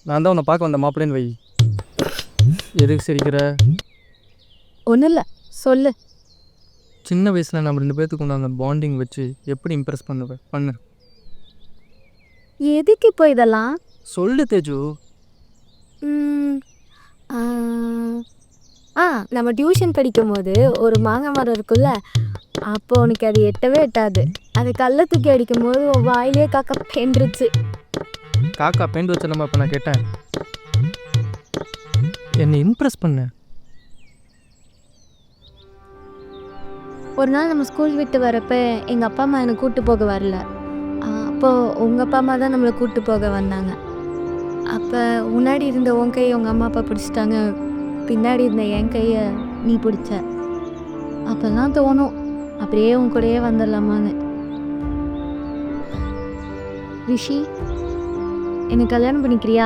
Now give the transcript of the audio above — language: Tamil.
நான் தான் உன்னை பார்க்க வந்த மாப்பிள்ளைன்னு வை. எதுக்கு சிரிக்கிற? ஒன்றும் இல்லை, சொல்லு. சின்ன வயசில் நம்ம 2 பேர்த்துக்கு உண்டான பாண்டிங் வச்சு எப்படி இம்ப்ரெஸ் பண்ணுவேன்? பண்ணு. எதுக்கு இப்போ இதெல்லாம்? சொல்லு தேஜு. ம், ஆ, ஆ நம்ம டியூஷன் படிக்கும்போது ஒரு மாங்காய் மரம் இருக்குல்ல, அப்போ உனக்கு அது எட்டவே எட்டாது. அது கல்லை தூக்கி அடிக்கும்போது உன் வாயிலே காக்கா பேண்டுருச்சு. காக்கா பெயிண்ட் வச்சலமா இப்போ நான் கேட்டேன். என்னை இம்ப்ரெஸ் பண்ண. ஒரு நாள் நம்ம ஸ்கூல் விட்டு வரப்போ எங்கள் அப்பா அம்மா என்னை கூப்பிட்டு போக வரல. அப்போது உங்கள் அப்பா அம்மா தான் நம்மளை கூப்பிட்டு போக வந்தாங்க. அப்போ முன்னாடி இருந்த உன் கையை உங்கள் அம்மா அப்பா பிடிச்சிட்டாங்க, பின்னாடி இருந்த என் கையை நீ பிடிச்ச. அப்போல்லாம் தோணும் அப்படியே உன் கூடயே வந்துடலாமான்னு. ரிஷி, என்னை கல்யாணம் பண்ணிக்கிறியா?